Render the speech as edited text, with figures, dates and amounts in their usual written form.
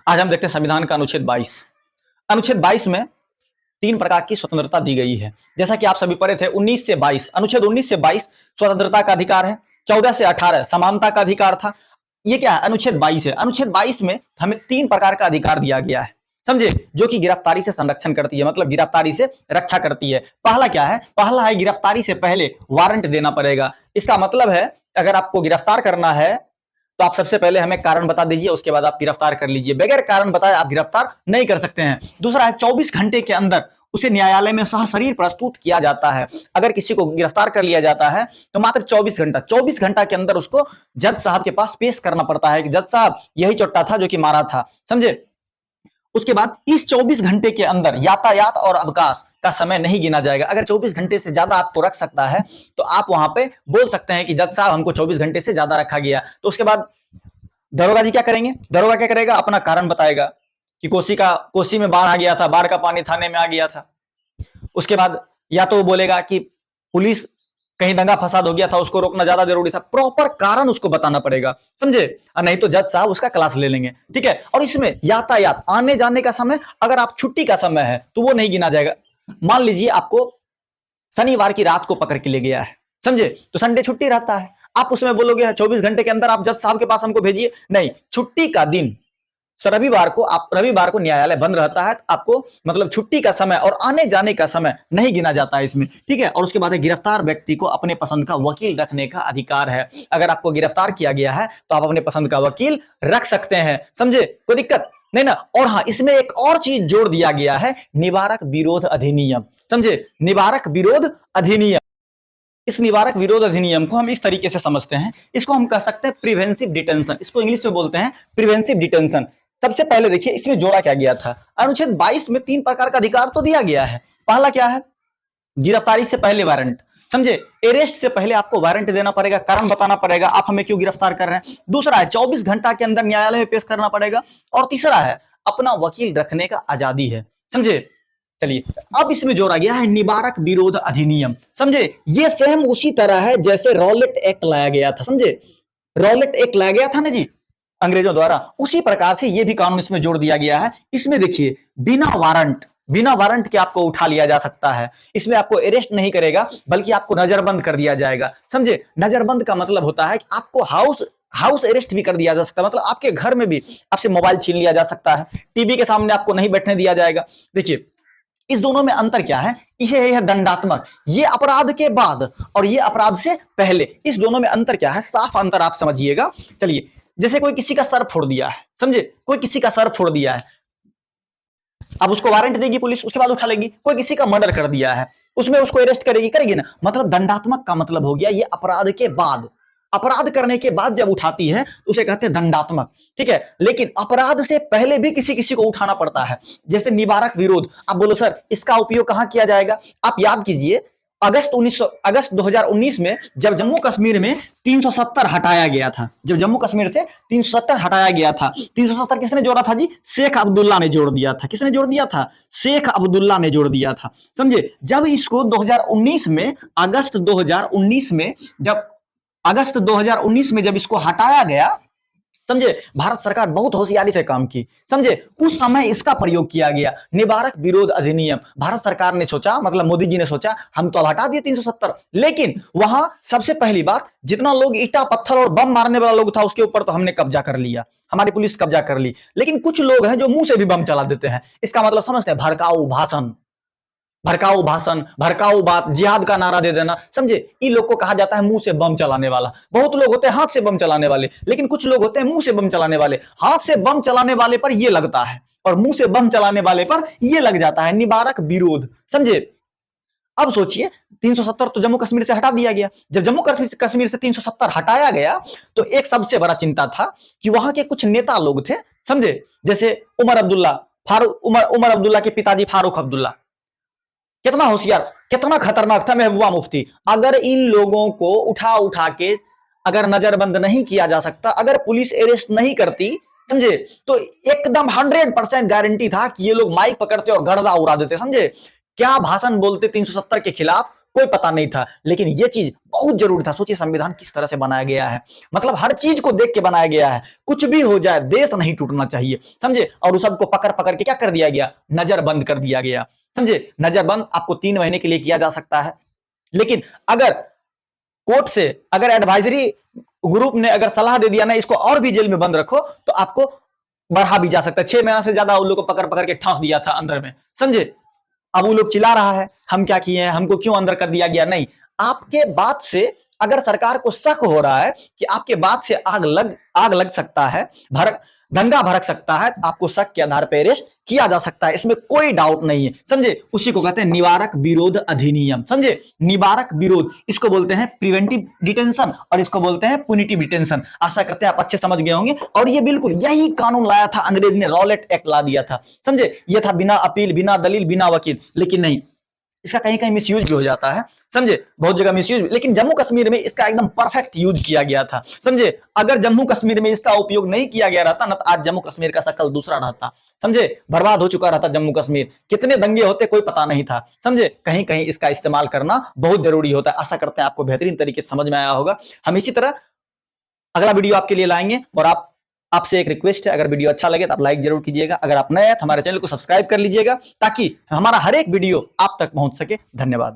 आज हम देखते हैं संविधान का अनुच्छेद 22। अनुच्छेद 22 में 3 प्रकार की स्वतंत्रता दी गई है। जैसा कि आप सभी पढ़े थे 19 से 22, अनुच्छेद 19 से 22 स्वतंत्रता का अधिकार है। 14 से 18 समानता का अधिकार था। ये क्या है? अनुच्छेद 22 है। अनुच्छेद 22 में हमें 3 प्रकार का अधिकार दिया गया है, समझे, जो कि गिरफ्तारी से संरक्षण करती है, मतलब गिरफ्तारी से रक्षा करती है। पहला क्या है? पहला है गिरफ्तारी से पहले वारंट देना पड़ेगा। इसका मतलब है अगर आपको गिरफ्तार करना है तो आप सबसे पहले हमें कारण बता दीजिए, उसके बाद आप गिरफ्तार कर लीजिए। बगैर कारण बताए आप गिरफ्तार नहीं कर सकते हैं। दूसरा है 24 घंटे के अंदर उसे न्यायालय में सहशरीर प्रस्तुत किया जाता है। अगर किसी को गिरफ्तार कर लिया जाता है तो मात्र 24 घंटा के अंदर उसको जज साहब के पास पेश करना पड़ता है कि जज साहब यही चोट्टा था जो कि मारा था, समझे। उसके बाद इस 24 घंटे के अंदर यातायात और अवकाश का समय नहीं गिना जाएगा। अगर 24 घंटे से ज्यादा आपको रख सकता है तो आप वहां पे बोल सकते हैं कि जज साहब हमको 24 घंटे से ज्यादा रखा गया। तो उसके बाद दरोगा जी क्या करेंगे? दरोगा क्या करेगा? अपना कारण बताएगा कि कोसी में बाढ़ आ गया था, बाढ़ का पानी थाने में आ गया था। उसके बाद या तो वो बोलेगा कि पुलिस कहीं दंगा फसाद हो गया था, उसको रोकना ज्यादा जरूरी था। प्रॉपर कारण उसको बताना पड़ेगा, समझे। नहीं तो जज साहब उसका क्लास ले लेंगे, ठीक है। और इसमें यातायात, आने जाने का समय, अगर आप छुट्टी का समय है तो वो नहीं गिना जाएगा। मान लीजिए आपको शनिवार की रात को पकड़ के ले गया है, समझे, तो संडे छुट्टी रहता है। आप उसमें बोलोगे 24 घंटे के अंदर आप जज साहब के पास हमको भेजिए, नहीं, छुट्टी का दिन रविवार को न्यायालय बंद रहता है। आपको मतलब छुट्टी का समय और आने जाने का समय नहीं गिना जाता है इसमें, ठीक है। और उसके बाद गिरफ्तार व्यक्ति को अपने पसंद का वकील रखने का अधिकार है। अगर आपको गिरफ्तार किया गया है तो आप अपने पसंद का वकील रख सकते हैं, समझे, कोई दिक्कत नहीं ना। और हाँ, इसमें एक और चीज जोड़ दिया गया है, निवारक विरोध अधिनियम, समझे, निवारक विरोध अधिनियम। इस निवारक विरोध अधिनियम को हम इस तरीके से समझते हैं, इसको हम कह सकते हैं प्रिवेंसिव डिटेंशन, इसको इंग्लिश में बोलते हैं प्रिवेंसिव डिटेंशन। सबसे पहले देखिए इसमें जोड़ा क्या गया था। अनुच्छेद 22 में 3 प्रकार का अधिकार तो दिया गया है। पहला क्या है? गिरफ्तारी से पहले वारंट, समझे, अरेस्ट से पहले आपको वारंट देना पड़ेगा, कारण बताना पड़ेगा आप हमें क्यों गिरफ्तार कर रहे हैं। दूसरा है 24 घंटा के अंदर न्यायालय में पेश करना पड़ेगा। और तीसरा है अपना वकील रखने का आजादी है, समझे। चलिए अब इसमें जोड़ा गया है निवारक विरोध अधिनियम, समझे। ये सेम उसी तरह है जैसे रॉलेट एक्ट लाया गया था, समझे, रॉलेट एक्ट लाया गया था ना जी अंग्रेजों द्वारा, उसी प्रकार से ये भी कानून इसमें जोड़ दिया गया है। इसमें देखिए बिना वारंट के आपको उठा लिया जा सकता है। इसमें आपको अरेस्ट नहीं करेगा बल्कि आपको नजरबंद कर दिया जाएगा, समझे। नजरबंद का मतलब होता है कि आपको हाउस अरेस्ट भी कर दिया जा सकता है, मतलब आपके घर में भी आपसे मोबाइल छीन लिया जा सकता है, टीवी के सामने आपको नहीं बैठने दिया जाएगा। देखिए इस दोनों में अंतर क्या है? इसे है दंडात्मक, ये अपराध के बाद और ये अपराध से पहले, इस दोनों में अंतर क्या है? साफ अंतर आप समझिएगा। चलिए जैसे कोई किसी का सर फोड़ दिया है, समझे, कोई किसी का सर फोड़ दिया है, अब उसको वारंट देगी पुलिस, उसके बाद उठा लेगी। कोई किसी का मर्डर कर दिया है, उसमें उसको अरेस्ट करेगी ना। मतलब दंडात्मक का मतलब हो गया ये अपराध के बाद, अपराध करने के बाद जब उठाती है तो उसे कहते हैं दंडात्मक, ठीक है। लेकिन अपराध से पहले भी किसी को उठाना पड़ता है, जैसे निवारक विरोध। आप बोलो सर इसका उपयोग कहां किया जाएगा? आप याद कीजिए अगस्त 2019 में जब जम्मू कश्मीर में 370 हटाया गया था, जब जम्मू कश्मीर से 370 हटाया गया था, 370 किसने जोड़ा था जी? शेख अब्दुल्ला ने जोड़ दिया था। किसने जोड़ दिया था? शेख अब्दुल्ला ने जोड़ दिया था, समझे। जब इसको 2019 में अगस्त 2019 में जब इसको हटाया गया, समझे, भारत सरकार बहुत होशियारी से काम की, समझे। उस समय इसका प्रयोग किया गया, निवारक विरोध अधिनियम। भारत सरकार ने सोचा, मतलब मोदी जी ने सोचा हम तो अब हटा दिए 370, लेकिन वहां सबसे पहली बात जितना लोग ईटा पत्थर और बम मारने वाला लोग था उसके ऊपर तो हमने कब्जा कर लिया, हमारी पुलिस कब्जा कर ली। लेकिन कुछ लोग हैं जो मुंह से भी बम चला देते हैं। इसका मतलब समझते हैं? भड़काऊ भाषण, भड़काऊ बात, जिहाद का नारा दे देना, समझे। इन लोग को कहा जाता है मुंह से बम चलाने वाला। बहुत लोग होते हैं हाथ से बम चलाने वाले, लेकिन कुछ लोग होते हैं मुंह से बम चलाने वाले। हाथ से बम चलाने वाले पर यह लगता है और मुंह से बम चलाने वाले पर यह लग जाता है, निवारक विरोध, समझे। अब सोचिए 370 तो जम्मू कश्मीर से हटा दिया गया। जब जम्मू कश्मीर से 370 हटाया गया तो एक सबसे बड़ा चिंता था कि वहां के कुछ नेता लोग थे, समझे, जैसे उमर अब्दुल्ला के पिताजी फारूक अब्दुल्ला। कितना होशियार, कितना खतरनाक था महबूबा मुफ्ती। अगर इन लोगों को उठा के अगर नजरबंद नहीं किया जा सकता, अगर पुलिस अरेस्ट नहीं करती, समझे, तो एकदम 100% गारंटी था कि ये लोग माइक पकड़ते और गर्दा उड़ा देते, समझे। क्या भाषण बोलते 370 के खिलाफ, कोई पता नहीं था, लेकिन ये चीज बहुत जरूरी था। सोचिए संविधान किस तरह से बनाया गया है, मतलब हर चीज को देख के बनाया गया है, कुछ भी हो जाए देश नहीं टूटना चाहिए, समझे। और उस सबको पकड़ पकड़ के क्या कर दिया गया, नजरबंद कर दिया गया, समझे। नजरबंद आपको 3 महीने के लिए किया जा सकता है, लेकिन अगर कोर्ट से अगर एडवाइजरी ग्रुप ने अगर सलाह दे दिया ना इसको और भी जेल में बंद रखो, तो आपको बढ़ा भी जा सकता है। 6 महीने से ज्यादा उन लोग को पकड़ पकड़ के ठांस दिया था अंदर में, समझे। अब वो लोग चिल्ला रहा है हम क्या किए हैं, हमको क्यों अंदर कर दिया गया। नहीं, आपके बात से अगर सरकार को शक हो रहा है कि आपके बात से आग लग सकता है, दंगा भड़क सकता है, आपको शक के आधार पर अरेस्ट किया जा सकता है, इसमें कोई डाउट नहीं है, समझे। उसी को कहते हैं निवारक विरोध अधिनियम, समझे। निवारक विरोध, इसको बोलते हैं प्रिवेंटिव डिटेंशन और इसको बोलते हैं पुनिटिव डिटेंशन। आशा करते हैं आप अच्छे समझ गए होंगे। और ये बिल्कुल यही कानून लाया था अंग्रेज ने, रॉलेट एक्ट ला दिया था, समझे। ये था बिना अपील, बिना दलील, बिना वकील, लेकिन नहीं, इसका कहीं कहीं मिसयूज भी हो जाता है, समझे, बहुत जगह मिसयूज, लेकिन जम्मू कश्मीर में इसका एकदम परफेक्ट यूज किया गया था, समझे। अगर जम्मू कश्मीर में इसका उपयोग नहीं किया गया रहता ना, तो आज जम्मू कश्मीर का शक्ल दूसरा रहता, समझे। बर्बाद हो चुका रहता जम्मू कश्मीर, कितने दंगे होते कोई पता नहीं था, समझे। कहीं कहीं इसका इस्तेमाल करना बहुत जरूरी होता है। आशा करते हैं आपको बेहतरीन तरीके से समझ में आया होगा। हम इसी तरह अगला वीडियो आपके लिए लाएंगे, और आपसे एक रिक्वेस्ट है, अगर वीडियो अच्छा लगे तो आप लाइक जरूर कीजिएगा। अगर आप नए हैं तो हमारे चैनल को सब्सक्राइब कर लीजिएगा, ताकि हमारा हर एक वीडियो आप तक पहुंच सके। धन्यवाद।